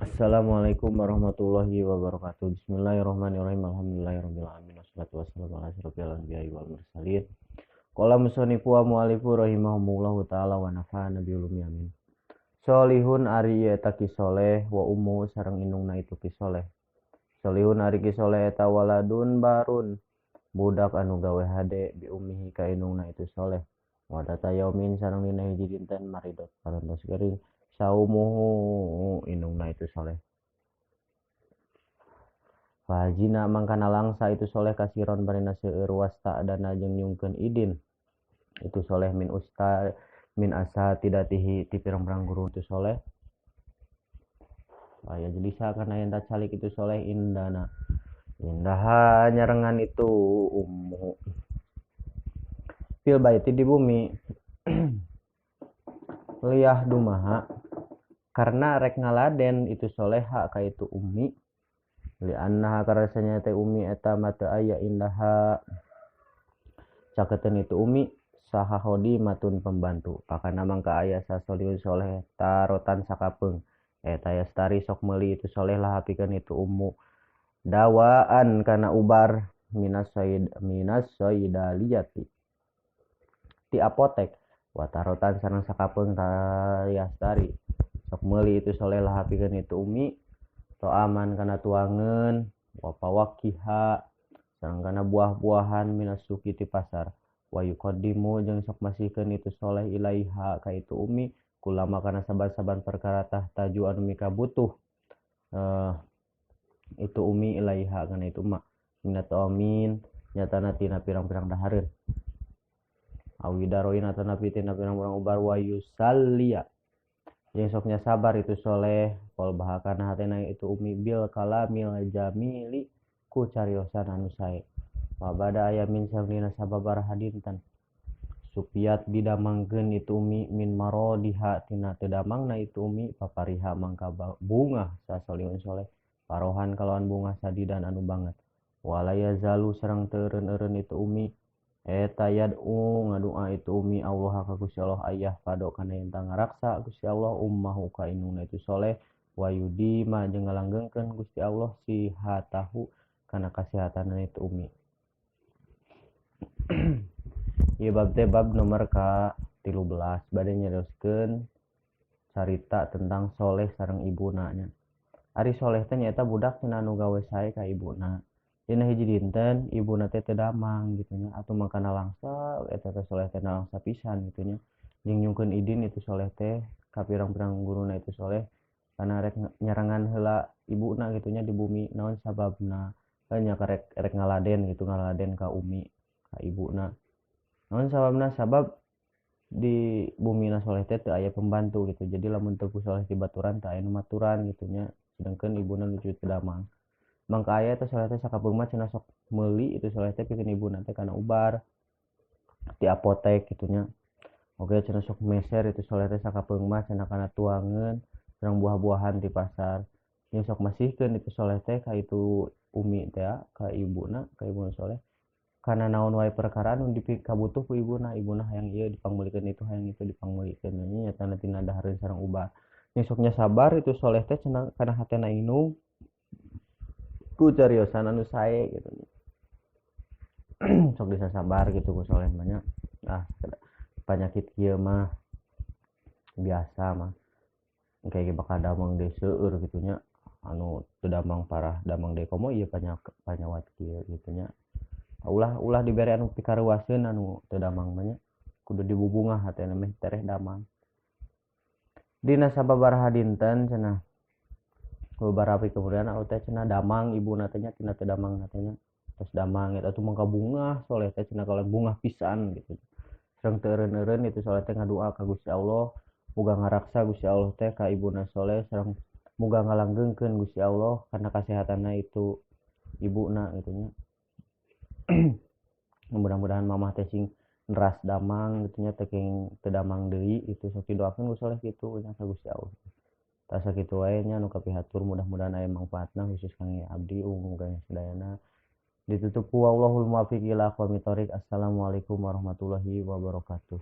Assalamualaikum warahmatullahi wabarakatuh. Bismillahirrahmanirrahim. Alhamdulillahirabbil alamin. Wassalatu wassalamu ala asyrofil anbiya'i wal mursalin. Qala musannifu wa mu'allifu rahimahumullahu taala wa nafa'ana bi ulumi amin. Solihun ari eta kisoleh wa ummu sareng indungna itu kisoleh. Solihun ari kisoleh eta waladun barun. Budak anu gawe hade bi ummihi ka indungna itu soleh. Wadata yaumin sareng dina hiji dinten maridot parantos geuring. Saumuhu indungna itu soleh. Fahajina mangkana langsa itu soleh kasiron barina seueur wasta dana jeung nyungkeun idin. Itu soleh min asa tidatihi ti pirang-pirang guru itu soleh. Aya jelisa kana yen calik itu soleh indana. Indaha nyarengan itu ummu. Fil baiti di bumi. Liyah dumaha karena rek ngaladen itu soleha ka itu ummi. Li annaha karasanya teh umi eta mata aya indaha caketeun itu umi saha hodi matun pembantu pakana mangka aya sasoliun soleh tarotan sakapeung eta yastari sok meuli itu soleh lah hapikeun itu ummu dawaan kana ubar minas soidaliyati ti apotek wa tarotan sareng sakapeung yastari sok meuli itu soleh lah hapikeun itu umi to aman kana tuangeun wa pawakiha sareng kana buah-buahan minas suki ti pasar wa yuqaddimu jeung sok masihkeun itu soleh ilaiha ka itu umi kulama kana saban-saban perkara tahtaju anu mika butuh itu umi ilaiha kana itu mak minat amin nyatana tina pirang-pirang dahareun awidaroin atau napi tina pirang-pirang ubar wa yusalliya yang soknya sabar itu soleh pol bahakana hatena itu umi bil kalamil jamili ku cariosan anu sae wabada ayamin sangdina sababar hadintan supiat didamangkeun itu umi min marodiha tina teu damangna itu umi papariha mangka bunga sasoliun soleh parohan kalawan bunga sadidan anu banget walaya zalu sareng teu eureun-eureun itu umi eta yad'u ngadua itu umi Allah ka Gusti Allah ayah pado kana yen ngaraksa Gusti Allah ummahu ka indungna itu soleh wa yudima jeung ngalanggengkeun Gusti Allah sihatahu kana kasehatan itu umi. Ieu bab teh bab nomor ka 13 bade nyarioskeun carita tentang soleh sareng ibuna nya. Ari soleh teh nyaeta budak cenah anu gawe sae ka ibuna. Dina hiji dinten ibuna teh teu damang gitu nya atuh mangkana langsa eta teh soleh teh langsa pisan gitu nya jeung nyungkeun idin itu soleh teh ka pirang-pirang guruna itu soleh kana rek nyarangan heula ibuna gitu nya di bumi naon sababna nya rek ngaladen gitu ngaladen ka umi ka ibuna naon sababna sabab di bumina soleh teh teu aya pembantu gitu jadi lamun teu ku soleh tibaturan teu aya nu maturan gitu nya sedengkeun ibuna nu teu damang mangka aya teh soleh teh sakapeung mah cenah sok meuli itu soleh teh pikeun ibuna teh kana ubar ti apotek gitu nya oge cenah sok meser itu soleh teh sakapeung mah cenah kana tuangeun sareng buah-buahan di pasar jeung sok masihkeun itu soleh teh ka itu umi teh ka ibuna soleh kana naon wae perkara anu dikabutuh ku ibuna hayang ieu dipanggulikeun itu hayang itu dipanggulikeun nya nyatana tina dahareun sareng ubar jeung soknya sabar itu soleh teh cenah kana hatena inung ku cariosan anu sae gitu sok bisa sabar gitu ku soleh banyak penyakit kieu mah biasa mah kayak bakal damang deui seueur gitu nya anu teu damang parah damang deui komo ieu panyawat kieu gitu nya ulah dibere anu pikaruaseun anu teu damang mah nya kudu dibubungah hatena meh tereh damang dina sababaraha dinten cenah barapi kemudian au teh cenah damang ibuna teh nya tina teu damang teh tos damang eta tuh mangka bunga soleh teh cenah kalau bunga pisan gitu sareng teu eureun-eureun itu soleh teh ngadua ka Gusti Allah muga ngaraksa Gusti Allah teh ka ibuna soleh sareng muga ngalanggengkeun Gusti Allah kana kasehatanna itu ibuna gitu nya mudah-mudahan mamah teh sing neras damang gitu nya teu damang deui itu sok didoakeun ku soleh kitu nya ka Gusti Allah tasa kitu wae nya anu kapihatur mudah-mudahan aya mangfaatna khusus kangge abdi muga sadayana ditutup ku wallahul muwaffiq ila aqwamit thoriq. Assalamualaikum warahmatullahi wabarakatuh.